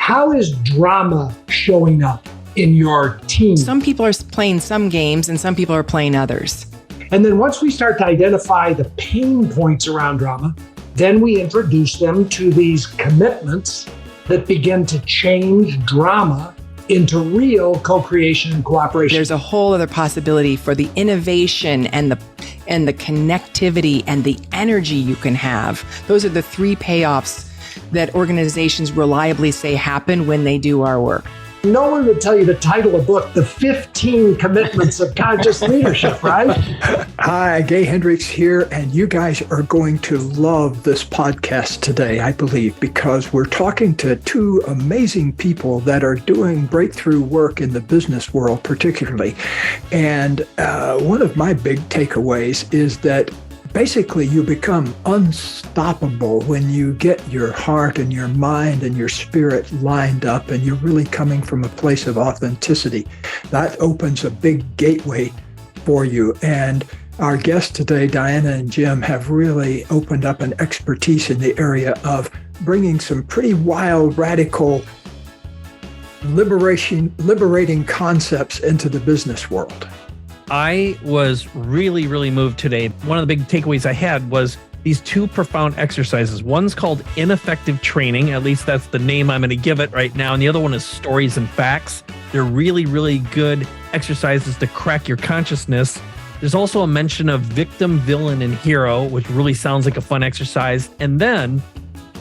how is drama showing up in your team? Some people are playing some games and some people are playing others. And then once we start to identify the pain points around drama, then we introduce them to these commitments that begin to change drama into real co-creation and cooperation. There's a whole other possibility for the innovation and the connectivity and the energy you can have. Those are the 3 payoffs that organizations reliably say happen when they do our work. No one would tell you to title a book, The 15 Commitments of Conscious Leadership, right? Hi, Gay Hendricks here, and you guys are going to love this podcast today, I believe, because we're talking to 2 amazing people that are doing breakthrough work in the business world particularly. And one of my big takeaways is that basically, you become unstoppable when you get your heart and your mind and your spirit lined up and you're really coming from a place of authenticity. That opens a big gateway for you. And our guests today, Diana and Jim, have really opened up an expertise in the area of bringing some pretty wild, radical, liberating concepts into the business world. I was really, really moved today. One of the big takeaways I had was these 2 profound exercises. One's called Ineffective Training. At least that's the name I'm going to give it right now. And the other one is Stories and Facts. They're really, really good exercises to crack your consciousness. There's also a mention of victim, villain, and hero, which really sounds like a fun exercise. And then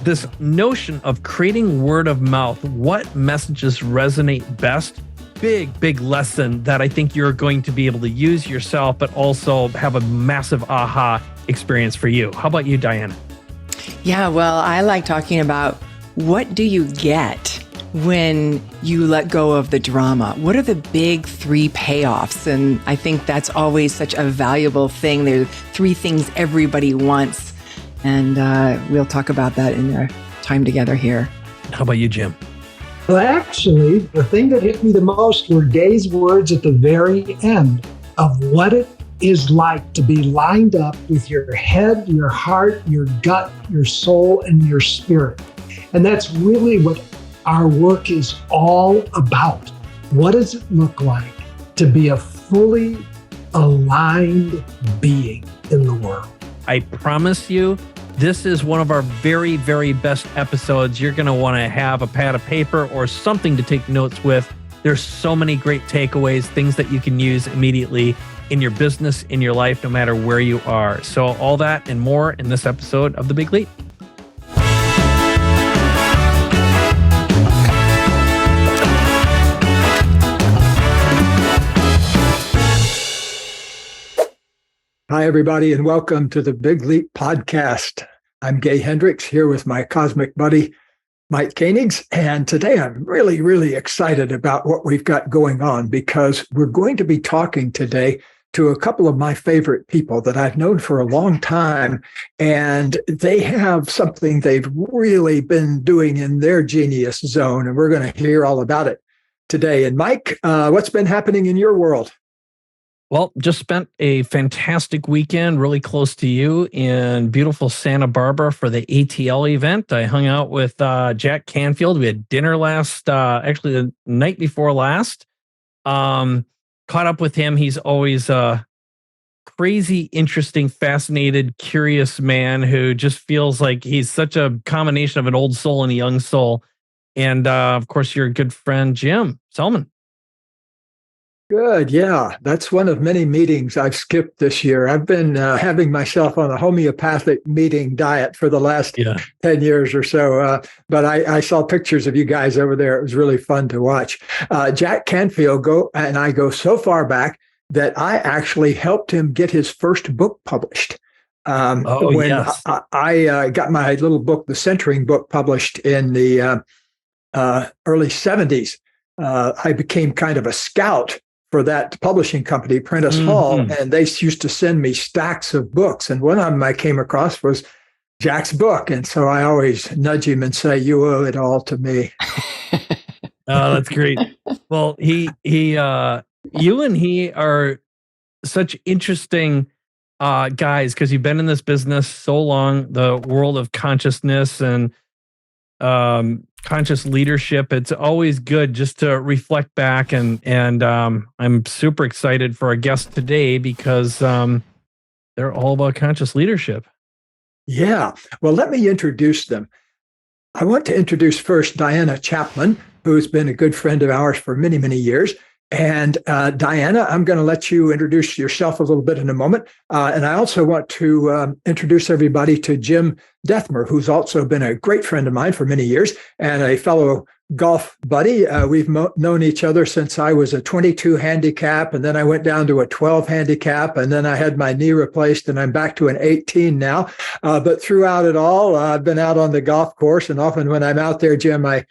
this notion of creating word of mouth. What messages resonate best? Big lesson that I think you're going to be able to use yourself, but also have a massive aha experience for you. How about you, Diana? Yeah, well, I like talking about what do you get when you let go of the drama? What are the big 3 payoffs? And I think that's always such a valuable thing. There are 3 things everybody wants. And we'll talk about that in our time together here. How about you, Jim? Well, actually, the thing that hit me the most were Gay's words at the very end of what it is like to be lined up with your head, your heart, your gut, your soul, and your spirit. And that's really what our work is all about. What does it look like to be a fully aligned being in the world? I promise you, this is one of our very, very best episodes. You're going to want to have a pad of paper or something to take notes with. There's so many great takeaways, things that you can use immediately in your business, in your life, no matter where you are. So all that and more in this episode of The Big Leap. Hi, everybody, and welcome to the Big Leap podcast. I'm Gay Hendricks here with my cosmic buddy, Mike Koenigs. And today I'm really, really excited about what we've got going on because we're going to be talking today to a couple of my favorite people that I've known for a long time. And they have something they've really been doing in their genius zone. And we're going to hear all about it today. And Mike, what's been happening in your world? Well, just spent a fantastic weekend really close to you in beautiful Santa Barbara for the ATL event. I hung out with Jack Canfield. We had dinner actually the night before last. Caught up with him. He's always a crazy, interesting, fascinated, curious man who just feels like he's such a combination of an old soul and a young soul. And of course, your good friend, Jim Selman. Good. Yeah. That's one of many meetings I've skipped this year. I've been having myself on a homeopathic meeting diet for the last 10 years or so. But I saw pictures of you guys over there. It was really fun to watch. Jack Canfield and I go so far back that I actually helped him get his first book published. When I got my little book, the Centering book, published in the early 70s, I became kind of a scout for that publishing company, Prentice Hall, and they used to send me stacks of books. And one of them I came across was Jack's book. And so I always nudge him and say, you owe it all to me. Oh, that's great. Well, you and he are such interesting guys because you've been in this business so long, the world of consciousness and conscious leadership. It's always good just to reflect back, and I'm super excited for our guest today because they're all about conscious leadership. Yeah. Well, let me introduce them. I want to introduce first Diana Chapman, who's been a good friend of ours for many, many years. And Diana, I'm going to let you introduce yourself a little bit in a moment. And I also want to introduce everybody to Jim Dethmer, who's also been a great friend of mine for many years and a fellow golf buddy. We've known each other since I was a 22 handicap, and then I went down to a 12 handicap, and then I had my knee replaced, and I'm back to an 18 now. But throughout it all, I've been out on the golf course, and often when I'm out there, Jim, I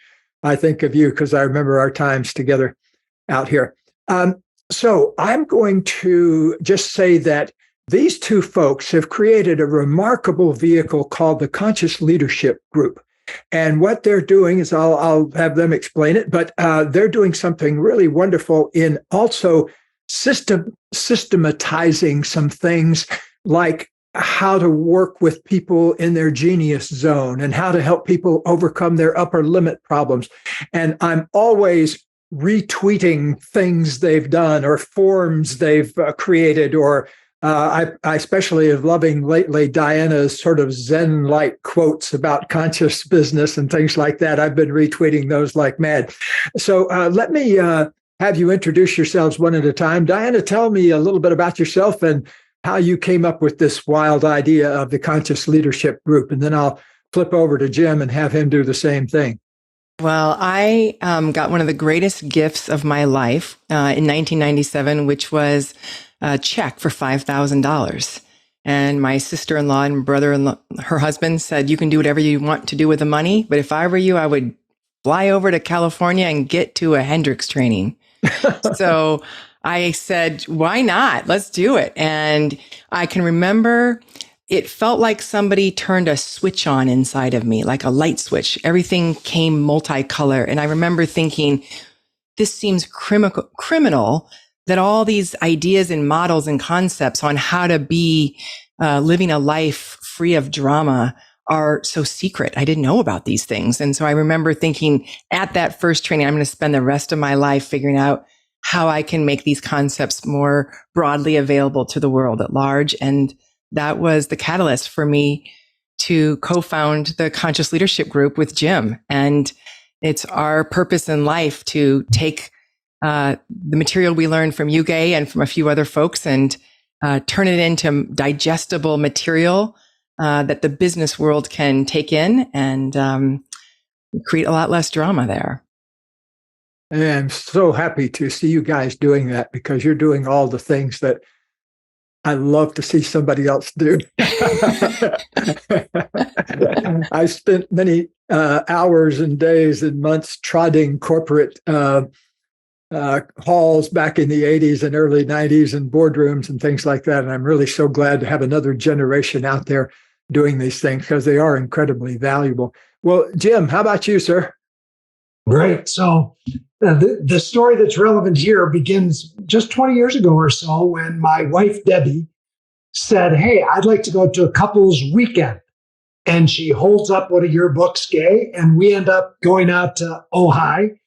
think of you because I remember our times together out here. So I'm going to just say that these two folks have created a remarkable vehicle called the Conscious Leadership Group. And what they're doing is, I'll have them explain it, but they're doing something really wonderful in also systematizing some things like how to work with people in their genius zone and how to help people overcome their upper limit problems. And I'm always retweeting things they've done or forms they've created, or I especially am loving lately Diana's sort of Zen-like quotes about conscious business and things like that. I've been retweeting those like mad. So let me have you introduce yourselves one at a time. Diana, tell me a little bit about yourself and how you came up with this wild idea of the Conscious Leadership Group. And then I'll flip over to Jim and have him do the same thing. Well, I got one of the greatest gifts of my life in 1997, which was a check for $5,000. And my sister-in-law and brother-in-law, her husband, said, you can do whatever you want to do with the money, but if I were you, I would fly over to California and get to a Hendricks training. So I said, why not? Let's do it. And I can remember it felt like somebody turned a switch on inside of me, like a light switch. Everything came multicolor. And I remember thinking, this seems criminal that all these ideas and models and concepts on how to be living a life free of drama are so secret. I didn't know about these things. And so I remember thinking at that first training, I'm going to spend the rest of my life figuring out how I can make these concepts more broadly available to the world at large. And that was the catalyst for me to co-found the Conscious Leadership Group with Jim. And it's our purpose in life to take the material we learned from you, Gay, and from a few other folks and turn it into digestible material that the business world can take in and create a lot less drama there. And I'm so happy to see you guys doing that because you're doing all the things that I love to see somebody else do. I spent many hours and days and months trotting corporate halls back in the 80s and early 90s and boardrooms and things like that. And I'm really so glad to have another generation out there doing these things because they are incredibly valuable. Well, Jim, how about you, sir? Great. So the story that's relevant here begins just 20 years ago or so when my wife, Debbie, said, hey, I'd like to go to a couple's weekend. And she holds up one of your books, Gay, and we end up going out to Ojai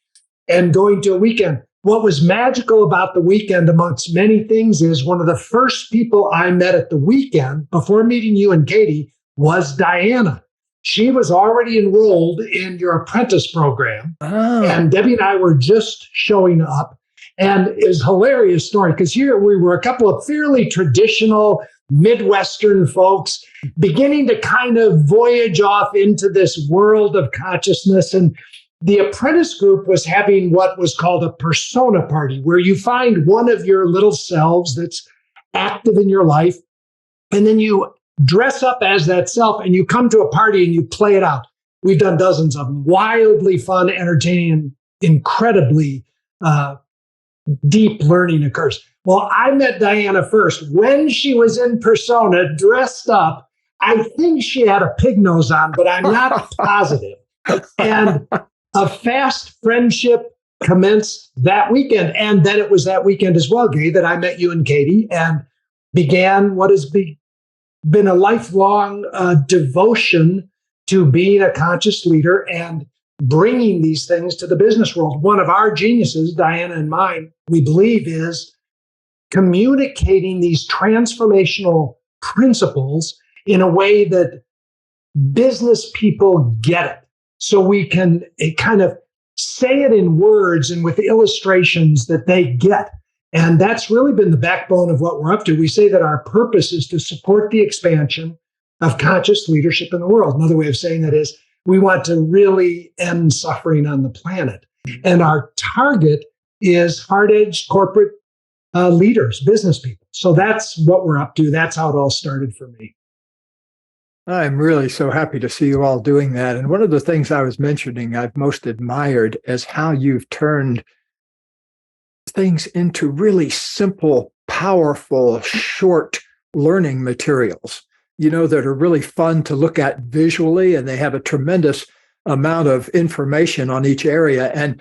and going to a weekend. What was magical about the weekend, amongst many things, is one of the first people I met at the weekend before meeting you and Katie was Diana. She was already enrolled in your apprentice program. Oh. And Debbie and I were just showing up. And it's a hilarious story because here we were a couple of fairly traditional Midwestern folks beginning to kind of voyage off into this world of consciousness. And the apprentice group was having what was called a persona party, where you find one of your little selves that's active in your life, and then you dress up as that self and you come to a party and you play it out. We've done dozens of them. Wildly fun, entertaining, and incredibly deep learning occurs. Well, I met Diana first when she was in persona, dressed up. I think she had a pig nose on, but I'm not positive. And a fast friendship commenced that weekend. And then it was that weekend as well, Gay, that I met you and Katie and began what has been a lifelong devotion to being a conscious leader and bringing these things to the business world. One of our geniuses, Diana and mine, we believe, is communicating these transformational principles in a way that business people get it. So we can kind of say it in words and with illustrations that they get. And that's really been the backbone of what we're up to. We say that our purpose is to support the expansion of conscious leadership in the world. Another way of saying that is we want to really end suffering on the planet. And our target is hard-edged corporate leaders, business people. So that's what we're up to. That's how it all started for me. I'm really so happy to see you all doing that. And one of the things I was mentioning I've most admired is how you've turned things into really simple, powerful, short learning materials, that are really fun to look at visually, and they have a tremendous amount of information on each area. And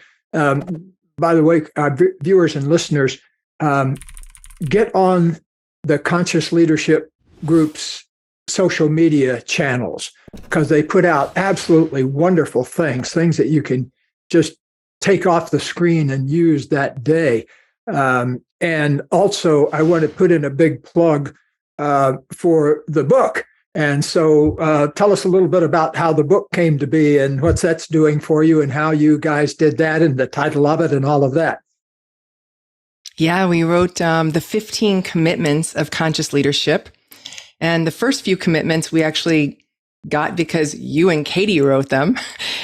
by the way, our viewers and listeners, get on the Conscious Leadership Group's social media channels, because they put out absolutely wonderful things that you can just take off the screen and use that day. And also, I want to put in a big plug for the book. And so tell us a little bit about how the book came to be and what that's doing for you and how you guys did that and the title of it and all of that. Yeah, we wrote the 15 commitments of conscious leadership. And the first few commitments we actually got because you and Katie wrote them.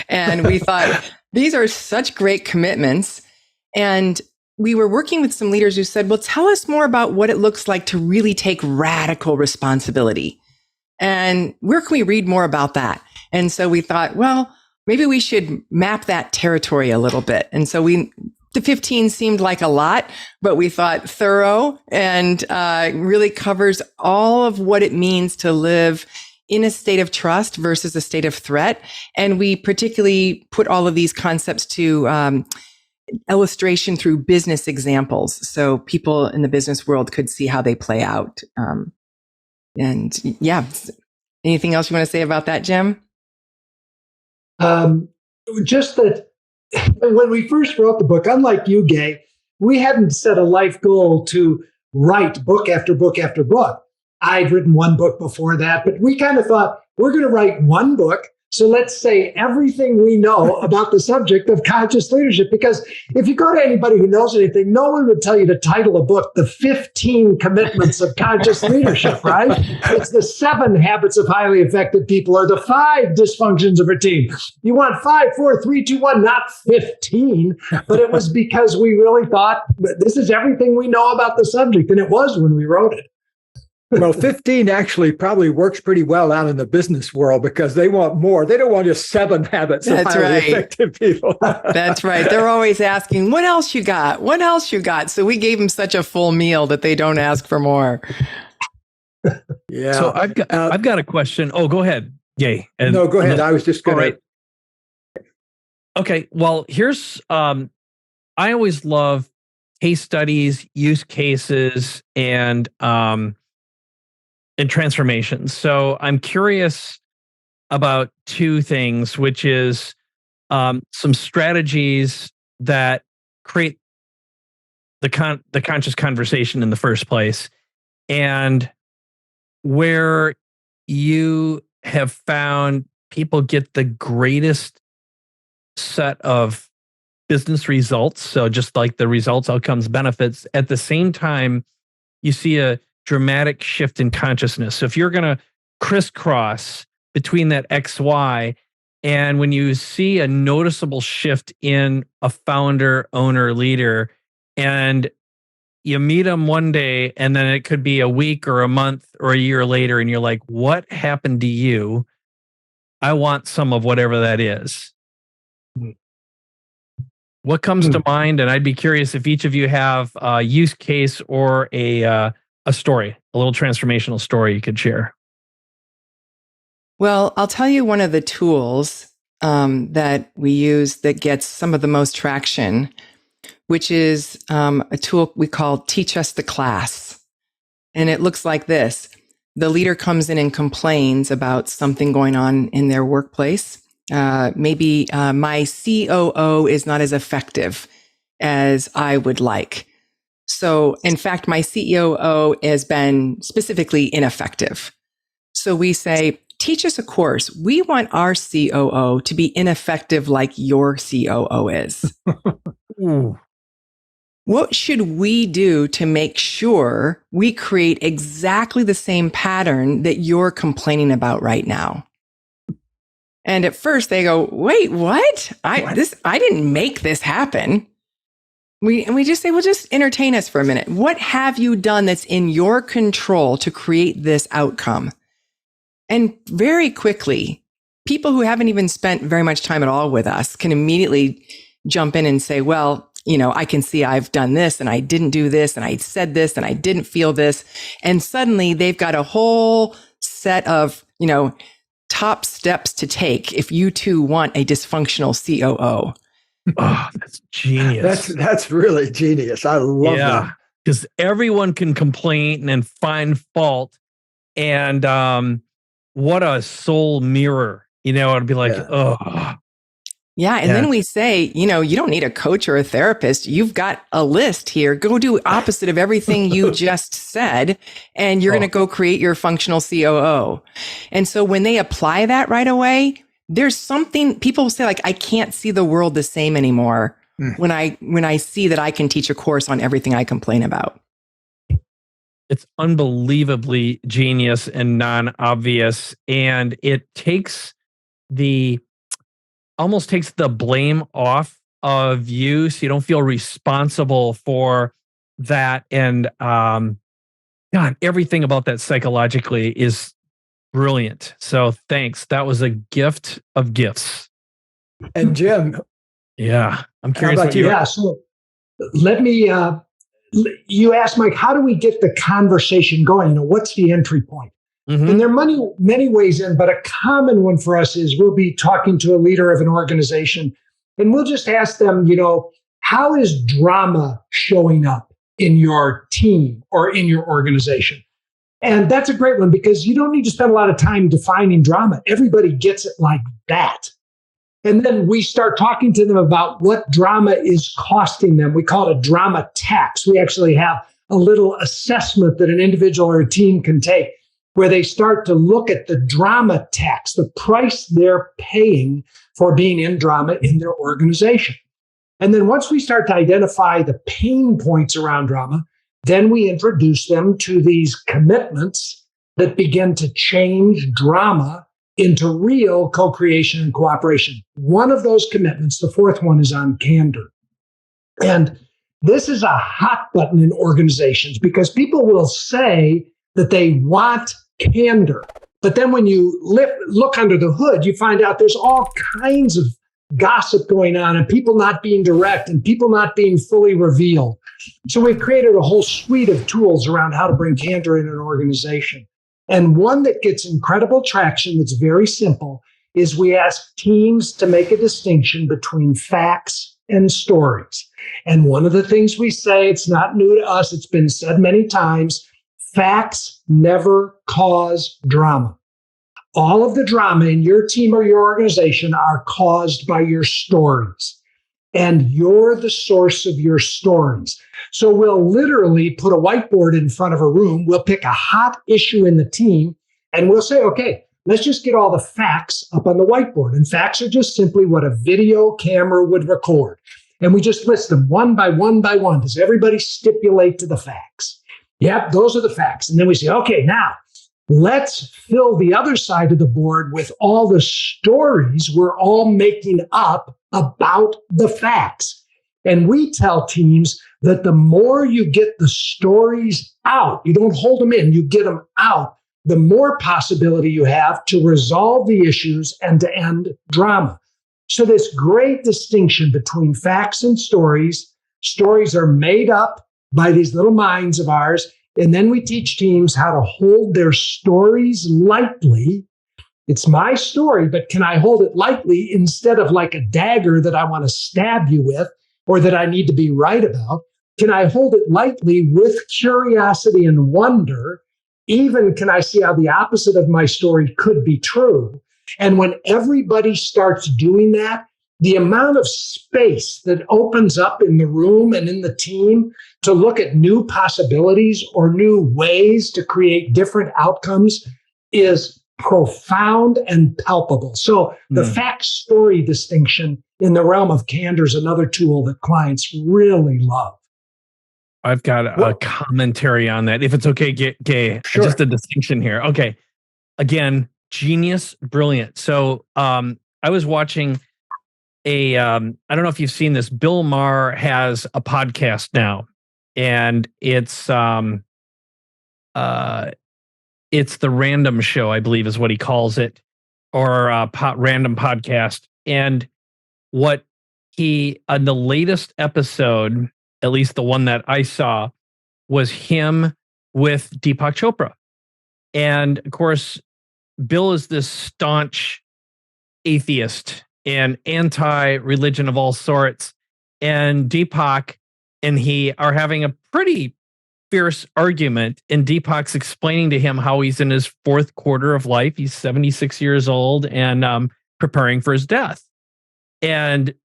And we thought, these are such great commitments. And we were working with some leaders who said, well, tell us more about what it looks like to really take radical responsibility. And where can we read more about that? And so we thought, well, maybe we should map that territory a little bit. And so the 15 seemed like a lot, but we thought thorough and really covers all of what it means to live in a state of trust versus a state of threat. And we particularly put all of these concepts to illustration through business examples, so people in the business world could see how they play out. And yeah, anything else you want to say about that, Jim? Just that when we first wrote the book, unlike you, Gay, we hadn't set a life goal to write book after book after book. I'd written one book before that, but we kind of thought we're going to write one book. So let's say everything we know about the subject of conscious leadership, because if you go to anybody who knows anything, no one would tell you to title a book, The 15 Commitments of Conscious Leadership, right? It's the 7 Habits of Highly Effective People or the 5 Dysfunctions of a Team. You want 5, 4, 3, 2, 1, not 15. But it was because we really thought this is everything we know about the subject. And it was when we wrote it. Well, 15 actually probably works pretty well out in the business world because they want more. They don't want just 7 habits of highly effective people. That's right. They're always asking, what else you got? What else you got? So we gave them such a full meal that they don't ask for more. Yeah. So I've got a question. Oh, go ahead. Yay. No, go ahead. I was just going to. Okay. Well, here's, I always love case studies, use cases, and transformations. So I'm curious about 2 things, which is some strategies that create the conscious conversation in the first place, and where you have found people get the greatest set of business results. So just like the results, outcomes, benefits, at the same time, you see a dramatic shift in consciousness. So if you're going to crisscross between that XY, and when you see a noticeable shift in a founder, owner, leader, and you meet them one day, and then it could be a week or a month or a year later, and you're like, what happened to you? I want some of whatever that is. What comes to mind? And I'd be curious if each of you have a use case or a story, a little transformational story you could share. Well, I'll tell you one of the tools that we use that gets some of the most traction, which is a tool we call Teach Us the Class. And it looks like this. the leader comes in and complains about something going on in their workplace. Maybe my COO is not as effective as I would like. So, in fact, my COO has been specifically ineffective. So we say, teach us a course. We want our COO to be ineffective like your COO is. What should we do to make sure we create exactly the same pattern that you're complaining about right now? And at first they go, wait, what? I didn't make this happen. We just say, well, just entertain us for a minute. What have you done that's in your control to create this outcome? And very quickly, people who haven't even spent very much time at all with us can immediately jump in and say, well, I can see I've done this and I didn't do this and I said this and I didn't feel this. And suddenly they've got a whole set of, top steps to take if you too want a dysfunctional COO. Oh, that's genius. That's really genius. I love that. Because everyone can complain and find fault. And what a soul mirror. It'd be like, oh. Yeah. And then we say, you don't need a coach or a therapist. You've got a list here. Go do opposite of everything you just said, and you're going to go create your functional COO. And so when they apply that right away, there's something people say, like, I can't see the world the same anymore when I see that I can teach a course on everything I complain about. It's unbelievably genius and non-obvious. And it almost takes the blame off of you, so you don't feel responsible for that. And God, everything about that psychologically is brilliant. So thanks. That was a gift of gifts. And Jim, I'm curious. How about you? Yeah, so let me. You asked, Mike, how do we get the conversation going? What's the entry point? Mm-hmm. And there are many ways in, but a common one for us is we'll be talking to a leader of an organization and we'll just ask them, how is drama showing up in your team or in your organization? And that's a great one because you don't need to spend a lot of time defining drama. Everybody gets it like that. And then we start talking to them about what drama is costing them. We call it a drama tax. We actually have a little assessment that an individual or a team can take, where they start to look at the drama tax, the price they're paying for being in drama in their organization. And then once we start to identify the pain points around drama, then we introduce them to these commitments that begin to change drama into real co-creation and cooperation. One of those commitments, the fourth one, is on candor. And this is a hot button in organizations because people will say that they want candor. But then when you look under the hood, you find out there's all kinds of gossip going on and people not being direct and people not being fully revealed. So we've created a whole suite of tools around how to bring candor in an organization. And one that gets incredible traction that's very simple is we ask teams to make a distinction between facts and stories. And one of the things we say, it's not new to us, it's been said many times, facts never cause drama. All of the drama in your team or your organization are caused by your stories. And you're the source of your stories. So we'll literally put a whiteboard in front of a room. We'll pick a hot issue in the team and we'll say, okay, let's just get all the facts up on the whiteboard. And facts are just simply what a video camera would record. And we just list them one by one by one. Does everybody stipulate to the facts? Yep, those are the facts. And then we say, okay, now let's fill the other side of the board with all the stories we're all making up about the facts. And we tell teams that the more you get the stories out, you don't hold them in, you get them out, the more possibility you have to resolve the issues and to end drama. So this great distinction between facts and stories. Stories are made up by these little minds of ours. And then we teach teams how to hold their stories lightly. It's my story, but can I hold it lightly instead of like a dagger that I want to stab you with or that I need to be right about? Can I hold it lightly with curiosity and wonder even can I see how the opposite of my story could be true? And when everybody starts doing that, the amount of space that opens up in the room and in the team to look at new possibilities or new ways to create different outcomes is profound and palpable. So the fact story distinction in the realm of candor is another tool that clients really love. I've got a commentary on that. If it's okay, Gay, Sure. Just a distinction here. Okay. Again, genius, brilliant. So I was watching I don't know if you've seen this. Bill Maher has a podcast now, and it's the Random Show, I believe is what he calls it, or random podcast. And what he, on the latest episode, at least the one that I saw, was him with Deepak Chopra. And of course, Bill is this staunch atheist and anti-religion of all sorts. And Deepak and he are having a pretty fierce argument. And Deepak's explaining to him how he's in his fourth quarter of life. He's 76 years old and preparing for his death. And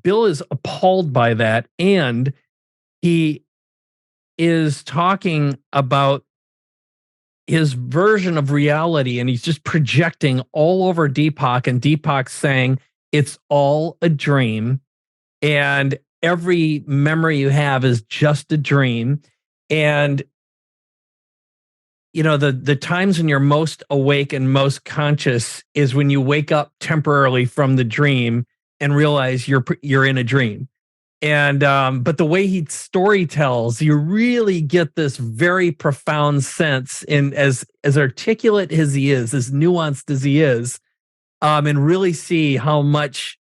Bill is appalled by that. And he is talking about his version of reality, and he's just projecting all over Deepak, and Deepak's saying it's all a dream, and every memory you have is just a dream. And you know, the times when you're most awake and most conscious is when you wake up temporarily from the dream and realize you're in a dream. And but the way he story tells, you really get this very profound sense, in as articulate as he is, as nuanced as he is, and really see how much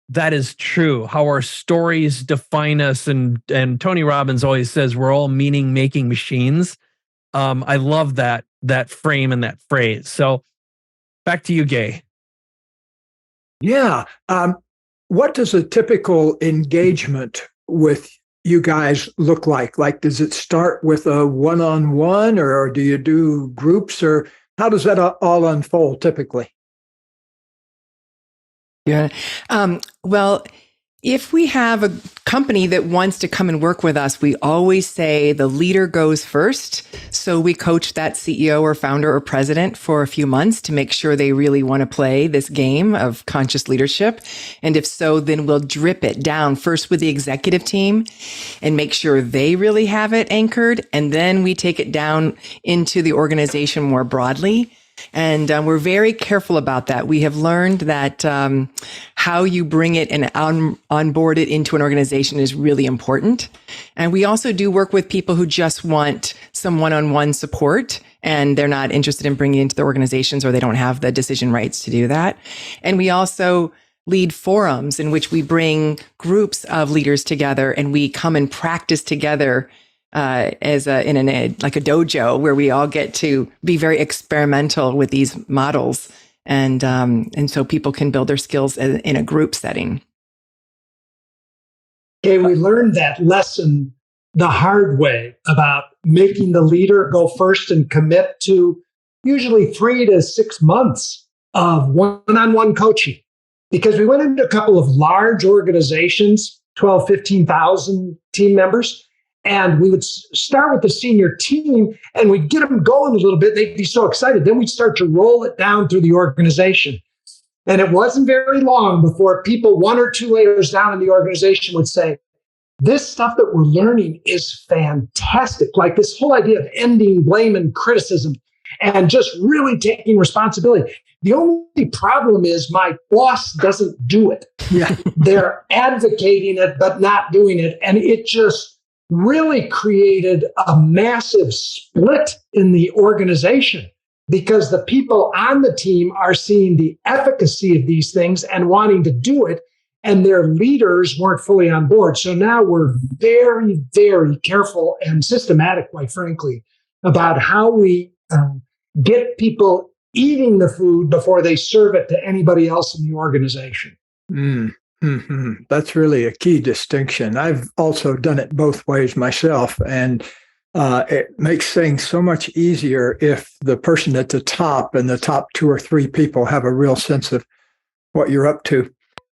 that is true, how our stories define us. And Tony Robbins always says we're all meaning-making machines. I love that frame and that phrase. So back to you, Gay. Yeah. What does a typical engagement with you guys look like? Like, does it start with a one-on-one, or do you do groups, or how does that all unfold typically? Yeah. Well, if we have a company that wants to come and work with us, we always say the leader goes first. So we coach that CEO or founder or president for a few months to make sure they really want to play this game of conscious leadership. And if so, then we'll drip it down first with the executive team and make sure they really have it anchored. And then we take it down into the organization more broadly. And we're very careful about that. We have learned that how you bring it and onboard it into an organization is really important. And we also do work with people who just want some one-on-one support, and they're not interested in bringing it into the organizations, or they don't have the decision rights to do that. And we also lead forums in which we bring groups of leaders together, and we come and practice together in a dojo where we all get to be very experimental with these models, and so people can build their skills in a group setting. Okay, we learned that lesson the hard way about making the leader go first and commit to usually 3 to 6 months of one-on-one coaching, because we went into a couple of large organizations, 12, 15,000 team members. And we would start with the senior team and we'd get them going a little bit. They'd be so excited. Then we'd start to roll it down through the organization. And it wasn't very long before people 1 or 2 layers down in the organization would say, this stuff that we're learning is fantastic. Like this whole idea of ending blame and criticism and just really taking responsibility. The only problem is my boss doesn't do it. Yeah. They're advocating it, but not doing it. And it just really created a massive split in the organization, because the people on the team are seeing the efficacy of these things and wanting to do it, and their leaders weren't fully on board. So now we're very, very careful and systematic, quite frankly, about how we get people eating the food before they serve it to anybody else in the organization. Mm-hmm. That's really a key distinction. I've also done it both ways myself. And it makes things so much easier if the person at the top and the top 2 or 3 people have a real sense of what you're up to.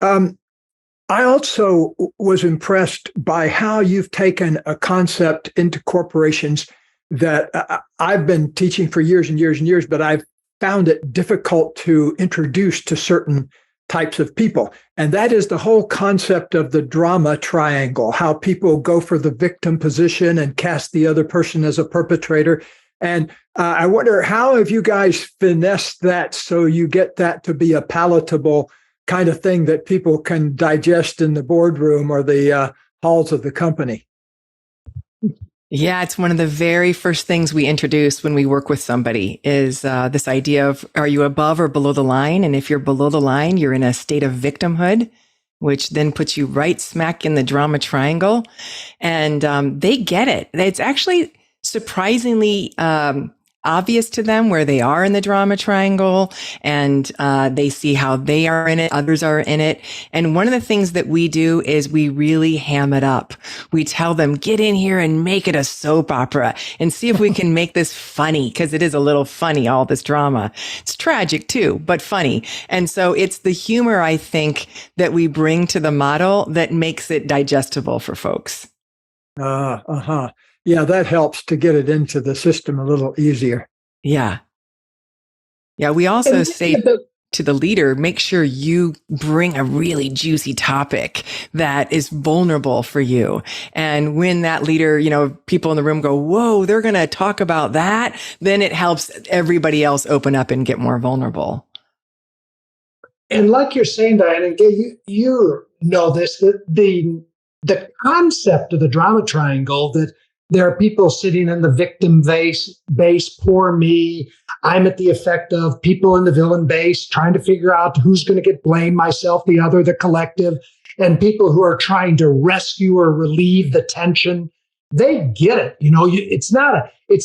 I also was impressed by how you've taken a concept into corporations that I've been teaching for years and years and years, but I've found it difficult to introduce to certain types of people. And that is the whole concept of the drama triangle, how people go for the victim position and cast the other person as a perpetrator. And I wonder, how have you guys finessed that so you get that to be a palatable kind of thing that people can digest in the boardroom or the halls of the company? Yeah, it's one of the very first things we introduce when we work with somebody is this idea of, are you above or below the line? And if you're below the line, you're in a state of victimhood, which then puts you right smack in the drama triangle. And they get it. It's actually surprisingly obvious to them where they are in the drama triangle, and they see how they are in it, others are in it. And one of the things that we do is we really ham it up. We tell them, get in here and make it a soap opera and see if we can make this funny, because it is a little funny, all this drama. It's tragic too, but funny. And so it's the humor, I think, that we bring to the model that makes it digestible for folks. Yeah, that helps to get it into the system a little easier. Yeah. Yeah. We also say to the leader, make sure you bring a really juicy topic that is vulnerable for you. And when that leader, people in the room go, whoa, they're going to talk about that, then it helps everybody else open up and get more vulnerable. And like you're saying, Diane, and you know this, that the concept of the drama triangle, that there are people sitting in the victim base, poor me. I'm at the effect of people in the villain base, trying to figure out who's going to get blamed, myself, the other, the collective, and people who are trying to rescue or relieve the tension. They get it. It's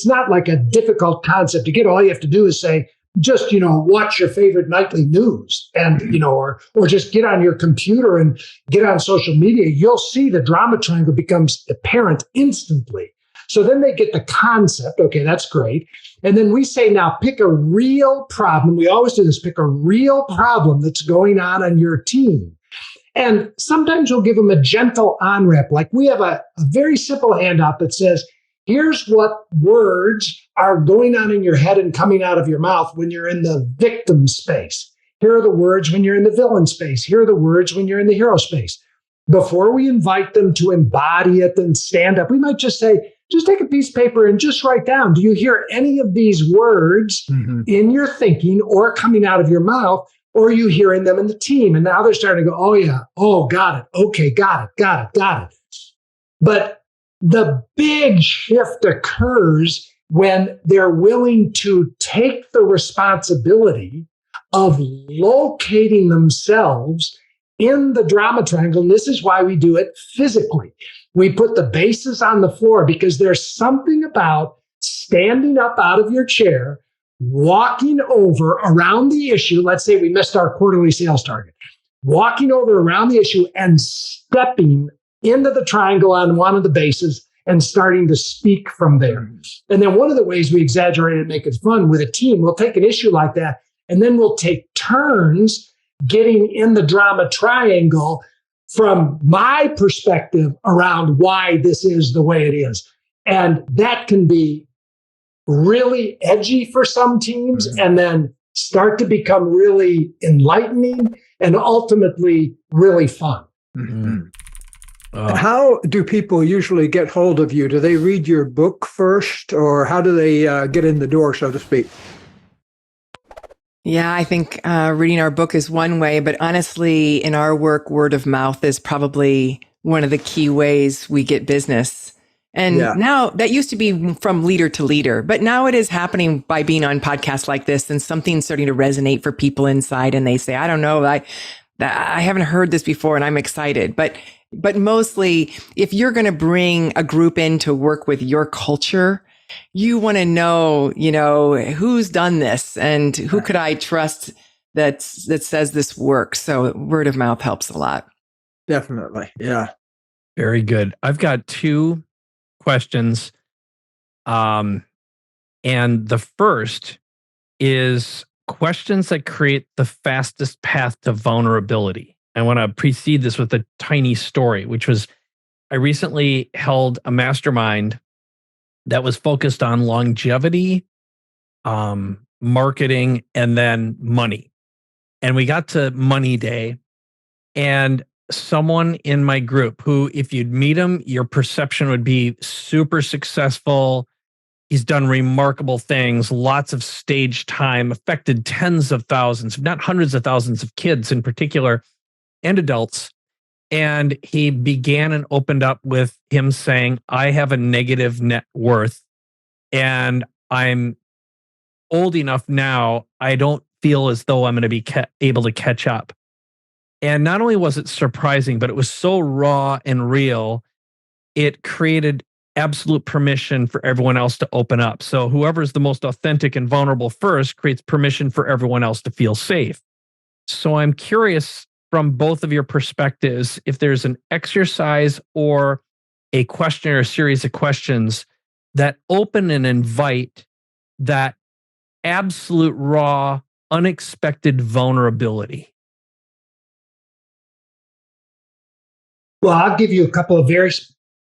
not like a difficult concept to get. All you have to do is say, just, watch your favorite nightly news and, or just get on your computer and get on social media. You'll see the drama triangle becomes apparent instantly. So then they get the concept. Okay, that's great. And then we say, now pick a real problem. We always do this, pick a real problem that's going on your team. And sometimes we'll give them a gentle on-ramp. Like we have a very simple handout that says, here's what words are going on in your head and coming out of your mouth when you're in the victim space. Here are the words when you're in the villain space. Here are the words when you're in the hero space. Before we invite them to embody it and stand up, we might just say, just take a piece of paper and just write down, do you hear any of these words in your thinking or coming out of your mouth, or are you hearing them in the team? And now they're starting to go, oh yeah, oh, got it. Okay, got it. But the big shift occurs when they're willing to take the responsibility of locating themselves in the drama triangle. And this is why we do it physically. We put the bases on the floor because there's something about standing up out of your chair, walking over around the issue. Let's say we missed our quarterly sales target, walking over around the issue and stepping into the triangle on one of the bases and starting to speak from there. And then one of the ways we exaggerate and make it fun with a team, we'll take an issue like that, and then we'll take turns getting in the drama triangle from my perspective around why this is the way it is. And that can be really edgy for some teams and then start to become really enlightening and ultimately really fun. How do people usually get hold of you? Do they read your book first, or how do they get in the door, so to speak? Yeah, I think reading our book is one way, but honestly, in our work, word of mouth is probably one of the key ways we get business. And now that used to be from leader to leader, but now it is happening by being on podcasts like this, and something's starting to resonate for people inside. And they say, I don't know, I haven't heard this before and I'm excited. But mostly, if you're going to bring a group in to work with your culture, you want to know, who's done this and who could I trust that says this works. So word of mouth helps a lot. Definitely. Yeah. Very good. I've got two questions. And the first is questions that create the fastest path to vulnerability. I want to precede this with a tiny story, which was I recently held a mastermind that was focused on longevity, marketing, and then money. And we got to Money Day, and someone in my group who, if you'd meet him, your perception would be super successful. He's done remarkable things, lots of stage time, affected tens of thousands, if not hundreds of thousands of kids in particular, and adults. And he began and opened up with him saying, I have a negative net worth and I'm old enough now, I don't feel as though I'm going to be able to catch up. And not only was it surprising, but it was so raw and real, it created absolute permission for everyone else to open up. So whoever's the most authentic and vulnerable first creates permission for everyone else to feel safe. So I'm curious from both of your perspectives, if there's an exercise or a question or a series of questions that open and invite that absolute raw, unexpected vulnerability. Well, I'll give you a couple of very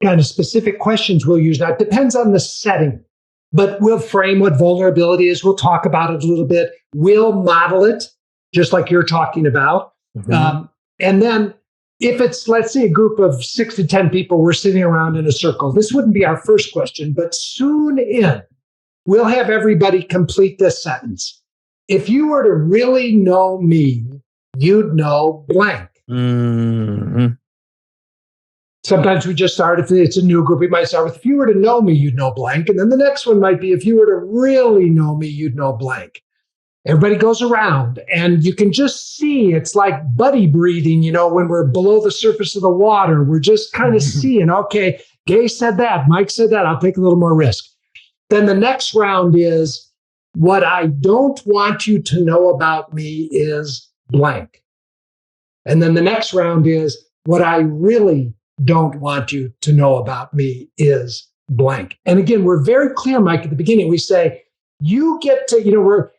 kind of specific questions we'll use. Now, it depends on the setting, but we'll frame what vulnerability is. We'll talk about it a little bit. We'll model it, just like you're talking about. Mm-hmm. And then if it's, let's say, a group of 6 to 10 people, we're sitting around in a circle. This wouldn't be our first question, but soon in, we'll have everybody complete this sentence. If you were to really know me, you'd know blank. Mm-hmm. Sometimes we just start, if it's a new group, we might start with, if you were to know me, you'd know blank. And then the next one might be, if you were to really know me, you'd know blank. Everybody goes around and you can just see, it's like buddy breathing, when we're below the surface of the water, we're just kind of seeing, okay, Gay said that, Mike said that, I'll take a little more risk. Then the next round is, what I don't want you to know about me is blank. And then the next round is, what I really don't want you to know about me is blank. And again, we're very clear, Mike, at the beginning. We say, you get to,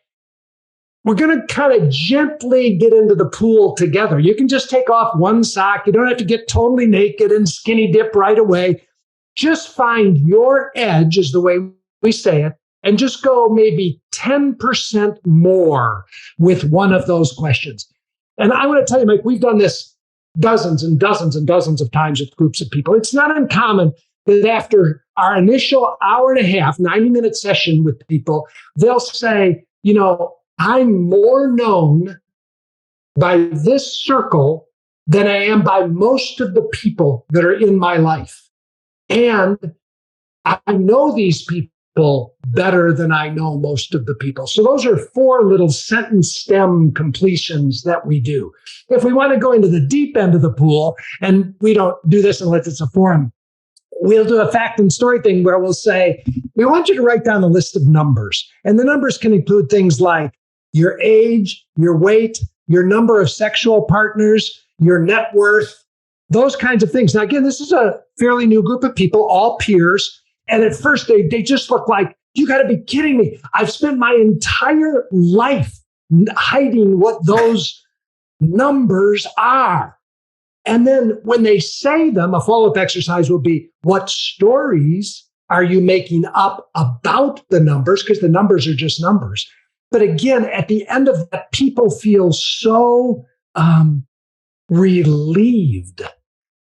we're going to kind of gently get into the pool together. You can just take off one sock. You don't have to get totally naked and skinny dip right away. Just find your edge, is the way we say it, and just go maybe 10% more with one of those questions. And I want to tell you, Mike, we've done this dozens and dozens and dozens of times with groups of people. It's not uncommon that after our initial hour and a half, 90-minute session with people, they'll say, I'm more known by this circle than I am by most of the people that are in my life. And I know these people better than I know most of the people. So those are 4 little sentence stem completions that we do. If we want to go into the deep end of the pool, and we don't do this unless it's a forum, we'll do a fact and story thing where we'll say, we want you to write down a list of numbers. And the numbers can include things like your age, your weight, your number of sexual partners, your net worth, those kinds of things. Now, again, this is a fairly new group of people, all peers. And at first, they just look like, you got to be kidding me. I've spent my entire life hiding what those numbers are. And then when they say them, a follow-up exercise will be, what stories are you making up about the numbers? Because the numbers are just numbers. But again, at the end of that, people feel so relieved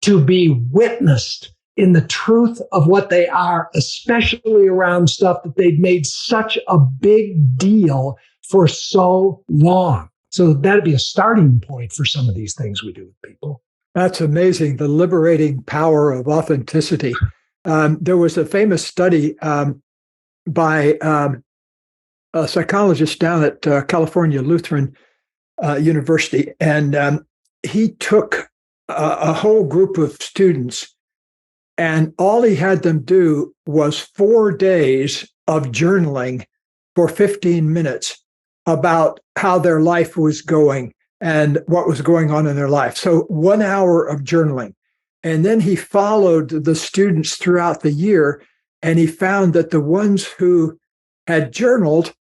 to be witnessed in the truth of what they are, especially around stuff that they've made such a big deal for so long. So that'd be a starting point for some of these things we do with people. That's amazing, the liberating power of authenticity. There was a famous study by a psychologist down at California Lutheran University, and he took a whole group of students, and all he had them do was 4 days of journaling for 15 minutes about how their life was going and what was going on in their life. So 1 hour of journaling. And then he followed the students throughout the year And he found that the ones who had journaled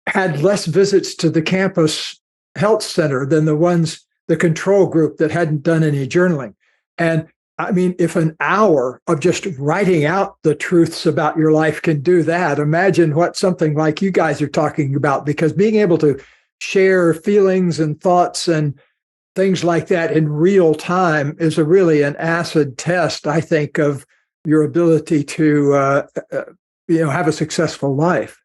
had less visits to the campus health center than the control group that hadn't done any journaling. And I mean, if an hour of just writing out the truths about your life can do that, imagine what something like you guys are talking about, because being able to share feelings and thoughts and things like that in real time is really an acid test, I think, of your ability to have a successful life.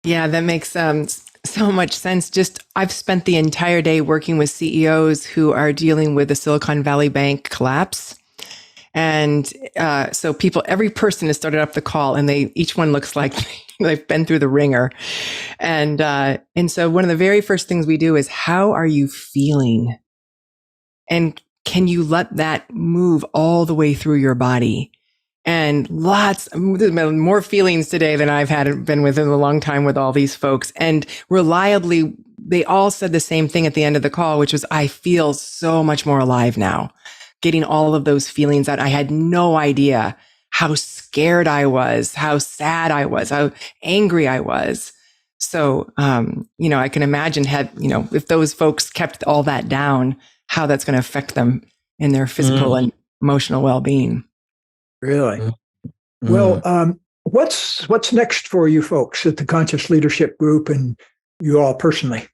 Yeah, that makes so much sense. I've spent the entire day working with CEOs who are dealing with the Silicon Valley Bank collapse. And so every person has started up the call and each one looks like they've been through the ringer. And so one of the very first things we do is, how are you feeling? And can you let that move all the way through your body? And there's been more feelings today than I've been with in a long time with all these folks. And reliably, they all said the same thing at the end of the call, which was, I feel so much more alive now. Getting all of those feelings out. I had no idea how scared I was, how sad I was, how angry I was. So, I can imagine if those folks kept all that down, how that's going to affect them in their physical and emotional well-being. Really? Well, what's next for you folks at the Conscious Leadership Group and you all personally?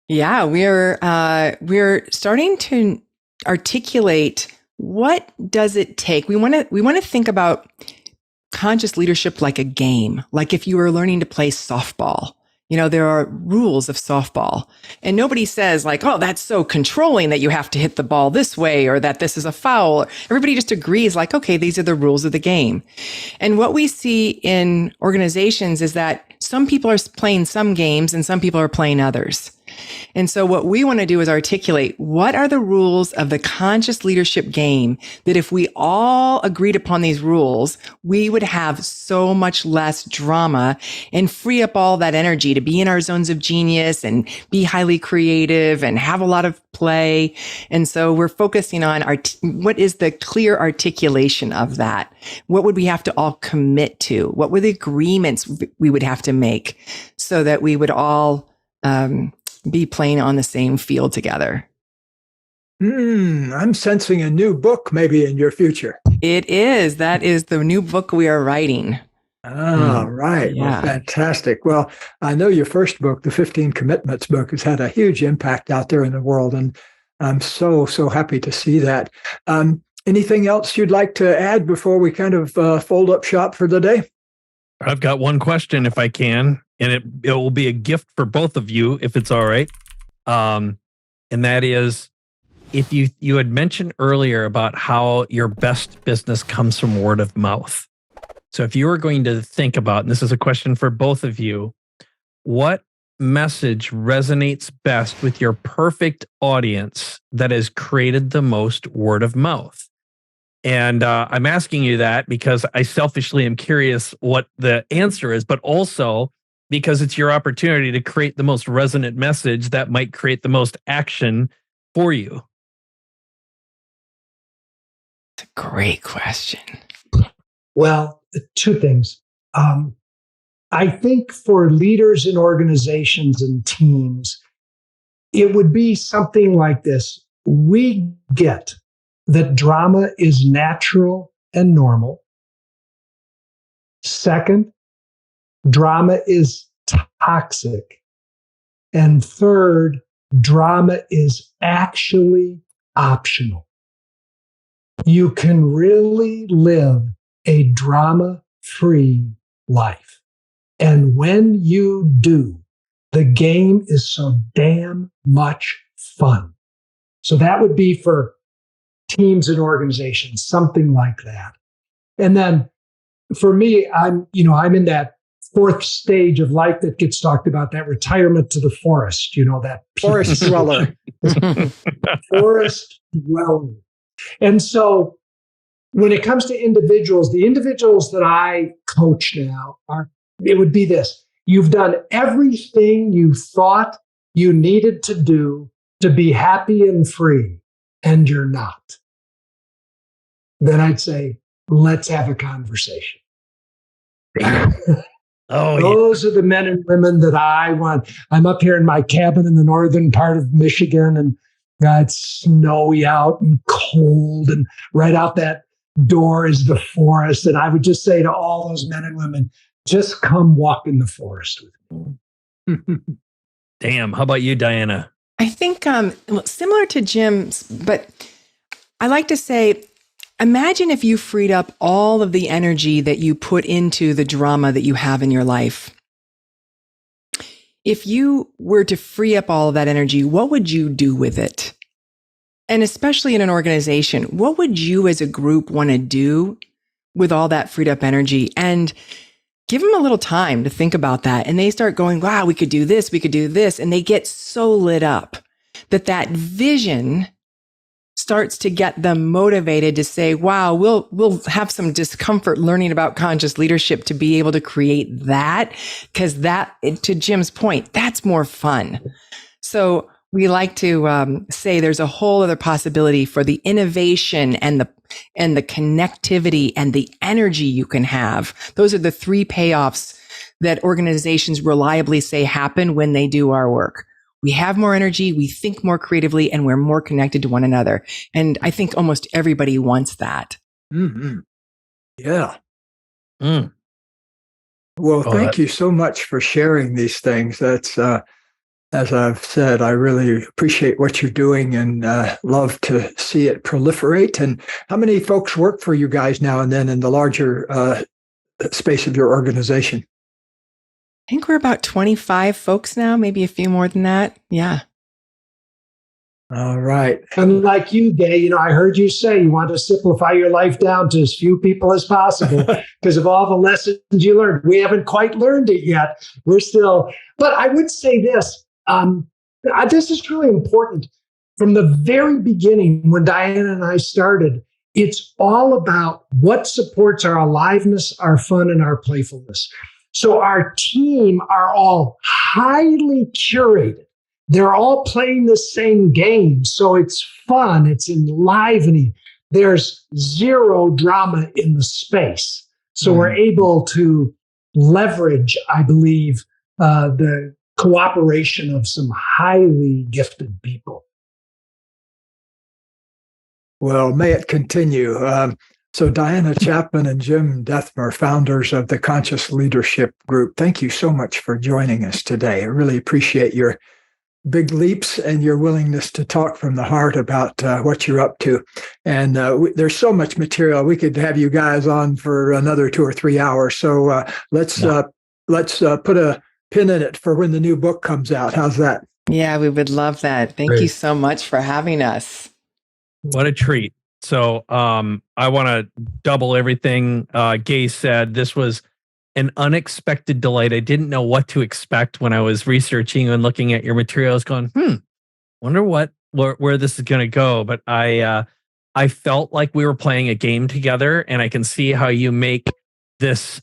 Yeah, we're starting to articulate, what does it take? We want to think about conscious leadership like a game, like if you were learning to play softball. There are rules of softball, and nobody says like, oh, that's so controlling that you have to hit the ball this way, or that this is a foul. Everybody just agrees like, okay, these are the rules of the game. And what we see in organizations is that some people are playing some games and some people are playing others. And so what we want to do is articulate, what are the rules of the conscious leadership game, that if we all agreed upon these rules, we would have so much less drama and free up all that energy to be in our zones of genius and be highly creative and have a lot of play. And so we're focusing on what is the clear articulation of that? What would we have to all commit to? What were the agreements we would have to make so that we would all be playing on the same field together? I'm sensing a new book maybe in your future. It is. That is the new book we are writing. Oh, right. Yeah. Well, fantastic. Well, I know your first book, the 15 Commitments book, has had a huge impact out there in the world. And I'm so happy to see that. Anything else you'd like to add before we kind of fold up shop for the day? I've got one question, if I can, and it will be a gift for both of you, if it's all right. And that is, if you had mentioned earlier about how your best business comes from word of mouth. So if you were going to think about, and this is a question for both of you, what message resonates best with your perfect audience that has created the most word of mouth? And I'm asking you that because I selfishly am curious what the answer is, but also because it's your opportunity to create the most resonant message that might create the most action for you. It's a great question. Well, two things. I think for leaders in organizations and teams, it would be something like this. We get that drama is natural and normal. Second, drama is toxic. And third, drama is actually optional. You can really live a drama-free life. And when you do, the game is so damn much fun. So that would be for teams and organizations, something like that. And then for me, I'm in that fourth stage of life that gets talked about, that retirement to the forest, that forest dweller. Forest dweller. And so when it comes to individuals, the individuals that I coach now it would be this: you've done everything you thought you needed to do to be happy and free, and you're not. then I'd say, let's have a conversation. Oh, Those are the men and women that I want. I'm up here in my cabin in the northern part of Michigan, and it's snowy out and cold, and right out that door is the forest. And I would just say to all those men and women, just come walk in the forest with me. Damn. How about you, Diana? I think similar to Jim's, but I like to say, imagine if you freed up all of the energy that you put into the drama that you have in your life. If you were to free up all of that energy, what would you do with it? And especially in an organization, what would you as a group want to do with all that freed up energy? And give them a little time to think about that. And they start going, wow, we could do this, we could do this. And they get so lit up that vision starts to get them motivated to say, wow, we'll have some discomfort learning about conscious leadership to be able to create that. Because that, to Jim's point, that's more fun. So we like to say there's a whole other possibility for the innovation and the connectivity and the energy you can have. Those are the 3 payoffs that organizations reliably say happen when they do our work. We have more energy, we think more creatively, and we're more connected to one another. And I think almost everybody wants that. Mm-hmm. Yeah. Mm. Well, thank you so much for sharing these things. That's, as I've said, I really appreciate what you're doing and love to see it proliferate. And how many folks work for you guys now and then in the larger space of your organization? I think we're about 25 folks now, maybe a few more than that. Yeah. All right. And like you, Gay, I heard you say you want to simplify your life down to as few people as possible because of all the lessons you learned. We haven't quite learned it yet. We're still, but I would say this. This is really important. From the very beginning, when Diana and I started, it's all about what supports our aliveness, our fun, and our playfulness. So our team are all highly curated. They're all playing the same game. So it's fun. It's enlivening. There's zero drama in the space. So we're able to leverage, I believe, the cooperation of some highly gifted people. Well, may it continue. So Diana Chapman and Jim Dethmer, founders of the Conscious Leadership Group, thank you so much for joining us today. I really appreciate your big leaps and your willingness to talk from the heart about what you're up to. And there's so much material. We could have you guys on for another 2 or 3 hours. So let's put a pin in it for when the new book comes out. How's that? Yeah, we would love that. Thank you so much for having us. What a treat. So I want to double everything Gay said. This was an unexpected delight. I didn't know what to expect when I was researching and looking at your materials going, wonder where this is going to go. But I felt like we were playing a game together, and I can see how you make this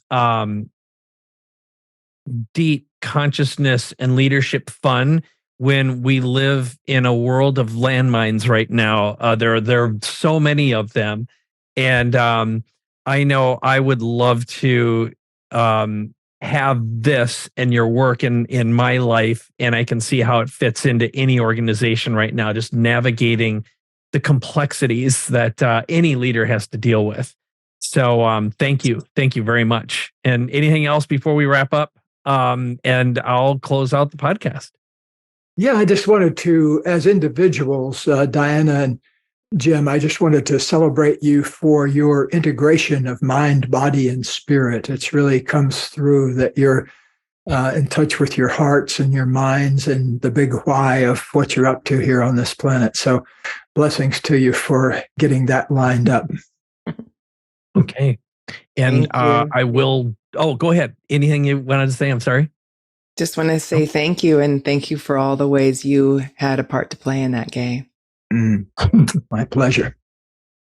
deep consciousness and leadership fun when we live in a world of landmines right now. There are so many of them. And I know I would love to have this and your work in my life. And I can see how it fits into any organization right now, just navigating the complexities that any leader has to deal with. So thank you. Thank you very much. And anything else before we wrap up? And I'll close out the podcast. Yeah, I just wanted to, as individuals, Diana and Jim, I just wanted to celebrate you for your integration of mind, body, and spirit. It really comes through that you're in touch with your hearts and your minds and the big why of what you're up to here on this planet. So blessings to you for getting that lined up. Okay. And I will, go ahead. Anything you wanted to say? I'm sorry. Just want to say thank you, and thank you for all the ways you had a part to play in that game. My pleasure.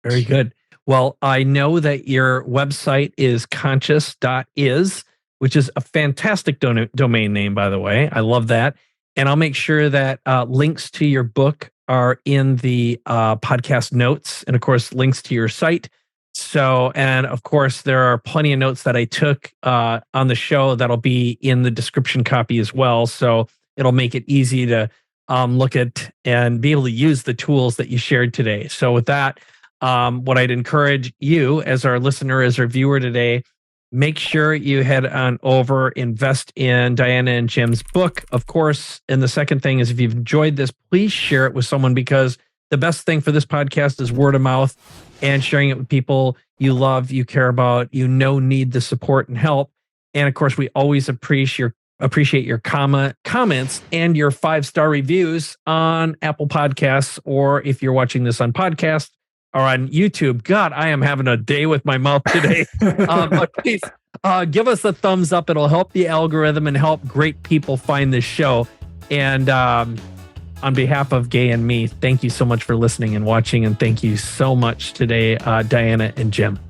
Very good. Well, I know that your website is conscious.is, which is a fantastic domain name, by the way. I love that. And I'll make sure that links to your book are in the podcast notes. And of course, links to your site So, and of course, there are plenty of notes that I took on the show that'll be in the description copy as well. So it'll make it easy to look at and be able to use the tools that you shared today. So with that, what I'd encourage you as our listener, as our viewer today, make sure you head on over, invest in Diana and Jim's book, of course. And the second thing is, if you've enjoyed this, please share it with someone, because the best thing for this podcast is word of mouth and sharing it with people you love, you care about, need the support and help. And of course, we always appreciate your comments and your 5-star reviews on Apple Podcasts, or if you're watching this on podcast or on YouTube. God, I am having a day with my mouth today. But please give us a thumbs up. It'll help the algorithm and help great people find this show. And on behalf of Gay and me, thank you so much for listening and watching. And thank you so much today, Diana and Jim.